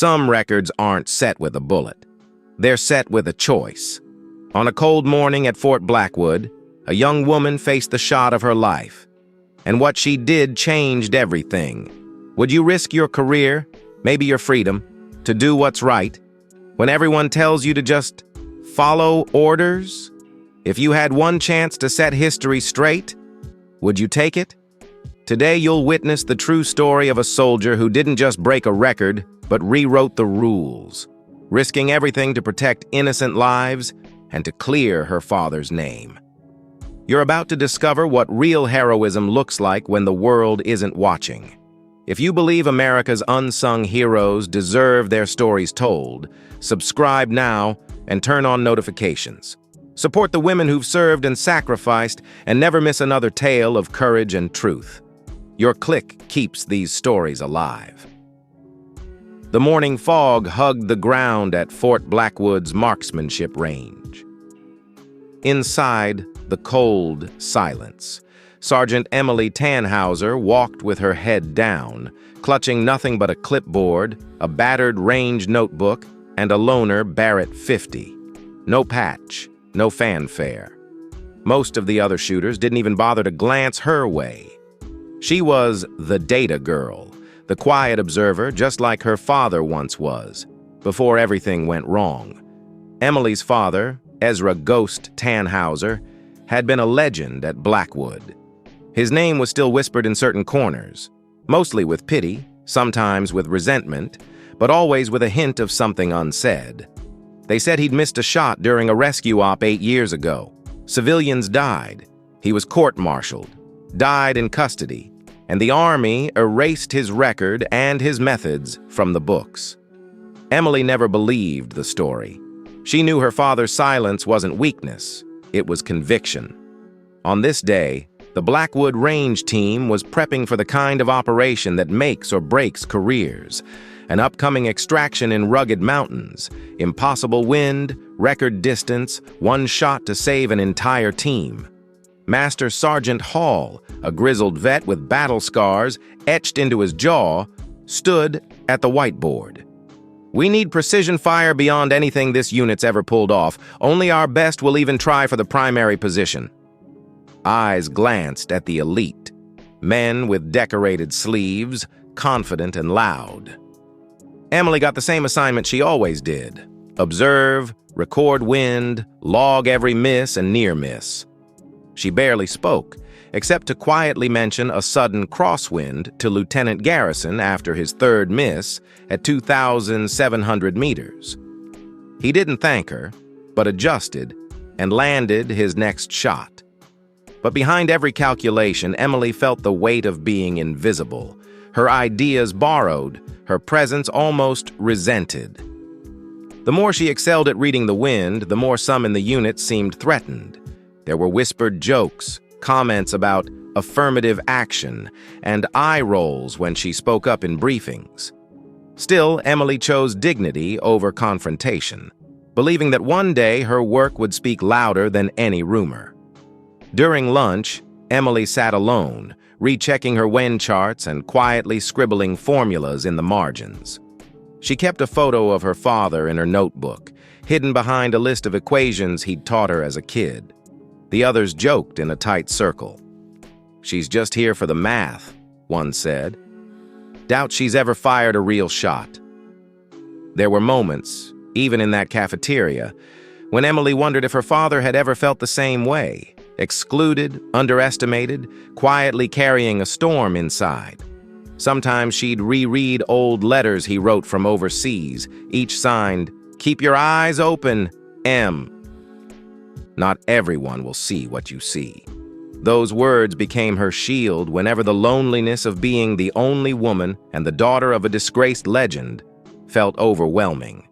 Some records aren't set with a bullet. They're set with a choice. On a cold morning at Fort Blackwood, a young woman faced the shot of her life. And what she did changed everything. Would you risk your career, maybe your freedom, to do what's right, when everyone tells you to just follow orders? If you had one chance to set history straight, would you take it? Today you'll witness the true story of a soldier who didn't just break a record, but rewrote the rules, risking everything to protect innocent lives and to clear her father's name. You're about to discover what real heroism looks like when the world isn't watching. If you believe America's unsung heroes deserve their stories told, subscribe now and turn on notifications. Support the women who've served and sacrificed, and never miss another tale of courage and truth. Your click keeps these stories alive. The morning fog hugged the ground at Fort Blackwood's marksmanship range. Inside, the cold silence. Sergeant Emily Tanhauser walked with her head down, clutching nothing but a clipboard, a battered range notebook, and a loaner Barrett 50. No patch, no fanfare. Most of the other shooters didn't even bother to glance her way. She was the data girl, the quiet observer, just like her father once was, before everything went wrong. Emily's father, Ezra Ghost Tanhauser, had been a legend at Blackwood. His name was still whispered in certain corners, mostly with pity, sometimes with resentment, but always with a hint of something unsaid. They said he'd missed a shot during a rescue op 8 years ago. Civilians died. He was court-martialed, died in custody, and the Army erased his record and his methods from the books. Emily never believed the story. She knew her father's silence wasn't weakness, it was conviction. On this day, the Blackwood Range team was prepping for the kind of operation that makes or breaks careers. An upcoming extraction in rugged mountains, impossible wind, record distance, one shot to save an entire team. Master Sergeant Hall, a grizzled vet with battle scars etched into his jaw, stood at the whiteboard. "We need precision fire beyond anything this unit's ever pulled off. Only our best will even try for the primary position." Eyes glanced at the elite, men with decorated sleeves, confident and loud. Emily got the same assignment she always did: observe, record wind, log every miss and near miss. She barely spoke, except to quietly mention a sudden crosswind to Lieutenant Garrison after his third miss at 2,700 meters. He didn't thank her, but adjusted and landed his next shot. But behind every calculation, Emily felt the weight of being invisible, her ideas borrowed, her presence almost resented. The more she excelled at reading the wind, the more some in the unit seemed threatened. There were whispered jokes, comments about affirmative action, and eye rolls when she spoke up in briefings. Still, Emily chose dignity over confrontation, believing that one day her work would speak louder than any rumor. During lunch, Emily sat alone, rechecking her wind charts and quietly scribbling formulas in the margins. She kept a photo of her father in her notebook, hidden behind a list of equations he'd taught her as a kid. The others joked in a tight circle. "She's just here for the math," one said. "Doubt she's ever fired a real shot." There were moments, even in that cafeteria, when Emily wondered if her father had ever felt the same way, excluded, underestimated, quietly carrying a storm inside. Sometimes she'd reread old letters he wrote from overseas, each signed, "Keep your eyes open, M." Not everyone will see what you see. Those words became her shield whenever the loneliness of being the only woman and the daughter of a disgraced legend felt overwhelming.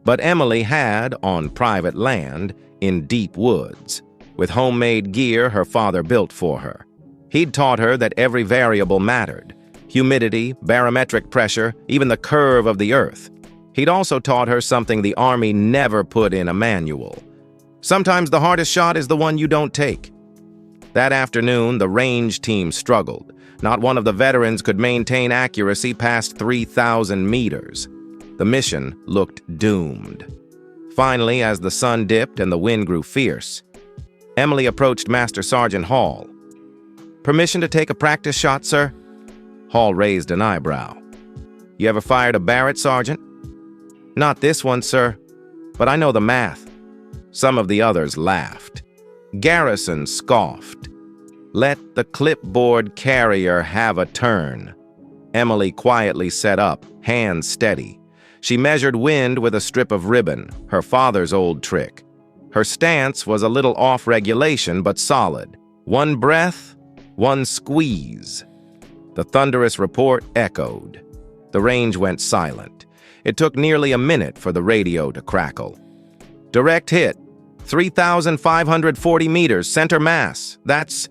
But Emily had, on private land, in deep woods, with homemade gear her father built for her. He'd taught her that every variable mattered: humidity, barometric pressure, even the curve of the earth. He'd also taught her something the Army never put in a manual: sometimes the hardest shot is the one you don't take. That afternoon, the range team struggled. Not one of the veterans could maintain accuracy past 3,000 meters. The mission looked doomed. Finally, as the sun dipped and the wind grew fierce, Emily approached Master Sergeant Hall. "Permission to take a practice shot, sir?" Hall raised an eyebrow. "You ever fired a Barrett, Sergeant?" "Not this one, sir, but I know the math." Some of the others laughed. Garrison scoffed. "Let the clipboard carrier have a turn." Emily quietly set up, hands steady. She measured wind with a strip of ribbon, her father's old trick. Her stance was a little off regulation, but solid. One breath, one squeeze. The thunderous report echoed. The range went silent. It took nearly a minute for the radio to crackle. "Direct hit, 3,540 meters, center mass. That's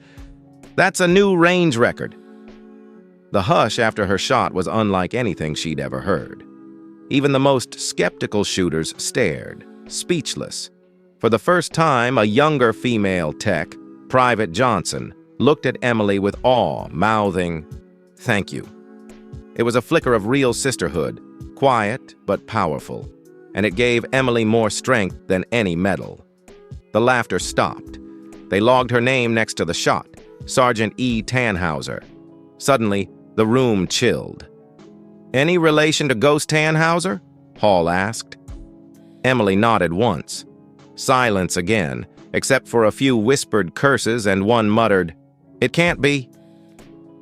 a new range record." The hush after her shot was unlike anything she'd ever heard. Even the most skeptical shooters stared, speechless. For the first time, a younger female tech, Private Johnson, looked at Emily with awe, mouthing, "Thank you." It was a flicker of real sisterhood, quiet but powerful, and it gave Emily more strength than any medal. The laughter stopped. They logged her name next to the shot, Sergeant E. Tanhauser. Suddenly, the room chilled. "Any relation to Ghost Tanhauser?" Hall asked. Emily nodded once. Silence again, except for a few whispered curses and one muttered, "It can't be."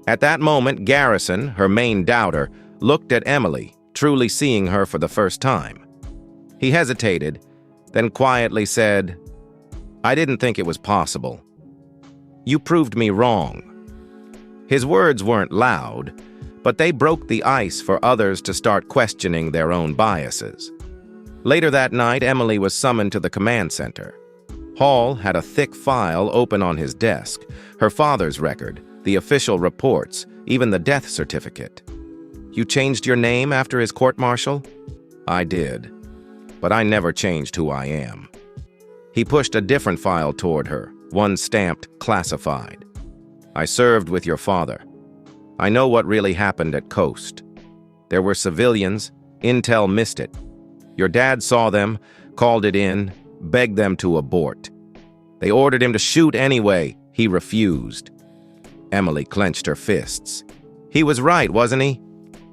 At that moment, Garrison, her main doubter, looked at Emily, truly seeing her for the first time. He hesitated, then quietly said, "I didn't think it was possible. You proved me wrong." His words weren't loud, but they broke the ice for others to start questioning their own biases. Later that night, Emily was summoned to the command center. Hall had a thick file open on his desk, her father's record, the official reports, even the death certificate. "You changed your name after his court-martial?" "I did, but I never changed who I am." He pushed a different file toward her, one stamped classified. "I served with your father. I know what really happened at Coast. There were civilians. Intel missed it. Your dad saw them, called it in, begged them to abort. They ordered him to shoot anyway. He refused." Emily clenched her fists. "He was right, wasn't he?"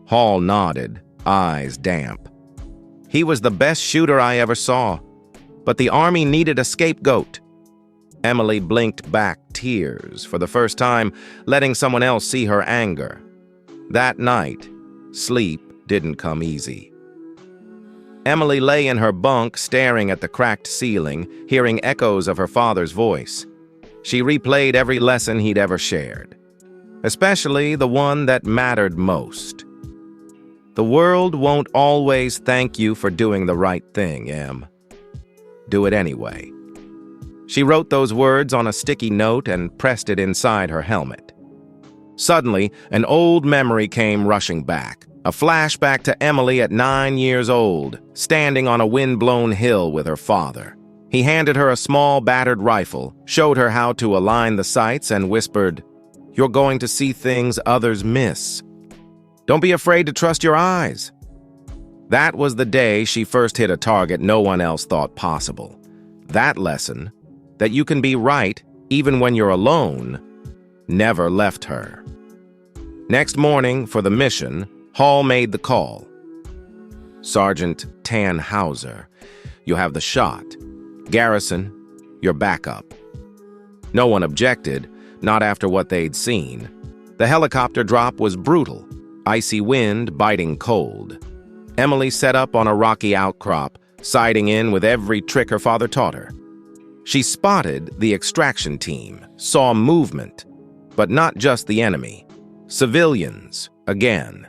Hall nodded, eyes damp. "He was the best shooter I ever saw, but the Army needed a scapegoat." Emily blinked back tears, for the first time letting someone else see her anger. That night, sleep didn't come easy. Emily lay in her bunk staring at the cracked ceiling, hearing echoes of her father's voice. She replayed every lesson he'd ever shared, especially the one that mattered most. "The world won't always thank you for doing the right thing, Em. Do it anyway." She wrote those words on a sticky note and pressed it inside her helmet. Suddenly, an old memory came rushing back. A flashback to Emily at 9 years old, standing on a wind-blown hill with her father. He handed her a small, battered rifle, showed her how to align the sights, and whispered, "You're going to see things others miss. Don't be afraid to trust your eyes." That was the day she first hit a target no one else thought possible. That lesson, that you can be right even when you're alone, never left her. Next morning, for the mission, Hall made the call. "Sergeant Tanhauser, you have the shot. Garrison, your backup." No one objected, not after what they'd seen. The helicopter drop was brutal, icy wind biting cold. Emily set up on a rocky outcrop, siding in with every trick her father taught her. She spotted the extraction team, saw movement, but not just the enemy. Civilians, again.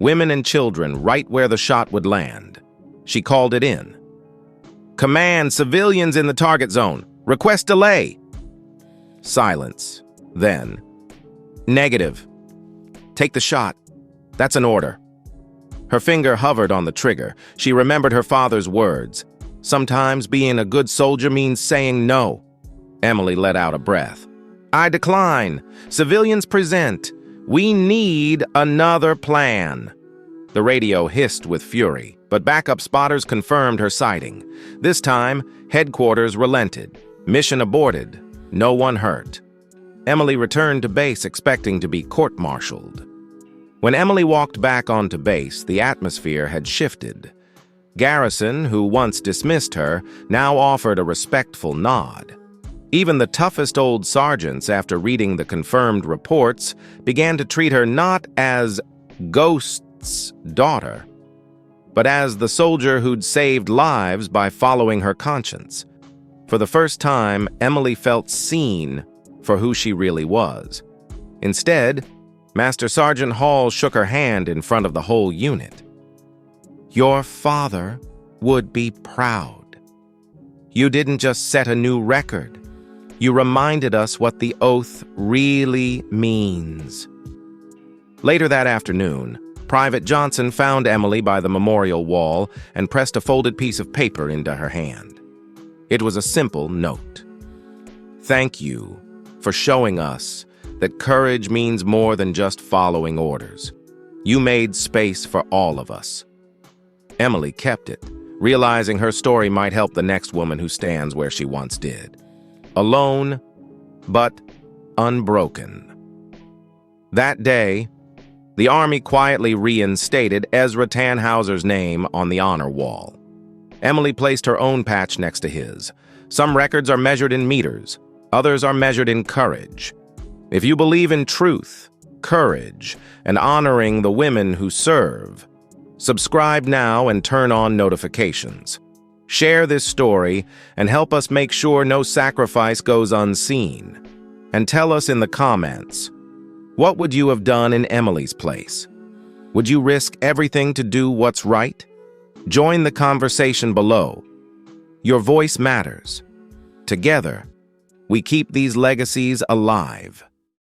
Women and children right where the shot would land. She called it in. "Command, civilians in the target zone. Request delay." Silence. Then, "Negative. Take the shot. That's an order." Her finger hovered on the trigger. She remembered her father's words. Sometimes being a good soldier means saying no. Emily let out a breath. "I decline. Civilians present. We need another plan." The radio hissed with fury. But backup spotters confirmed her sighting. This time, headquarters relented. Mission aborted. No one hurt. Emily returned to base expecting to be court-martialed. When Emily walked back onto base, the atmosphere had shifted. Garrison, who once dismissed her, now offered a respectful nod. Even the toughest old sergeants, after reading the confirmed reports, began to treat her not as Ghost's daughter, but as the soldier who'd saved lives by following her conscience. For the first time, Emily felt seen for who she really was. Instead, Master Sergeant Hall shook her hand in front of the whole unit. "Your father would be proud. You didn't just set a new record. You reminded us what the oath really means." Later that afternoon, Private Johnson found Emily by the memorial wall and pressed a folded piece of paper into her hand. It was a simple note. "Thank you for showing us that courage means more than just following orders. You made space for all of us." Emily kept it, realizing her story might help the next woman who stands where she once did. Alone, but unbroken. That day, the Army quietly reinstated Ezra Tanhauser's name on the honor wall. Emily placed her own patch next to his. Some records are measured in meters, others are measured in courage. If you believe in truth, courage, and honoring the women who serve, subscribe now and turn on notifications. Share this story and help us make sure no sacrifice goes unseen. And tell us in the comments, what would you have done in Emily's place? Would you risk everything to do what's right? Join the conversation below. Your voice matters. Together, we keep these legacies alive.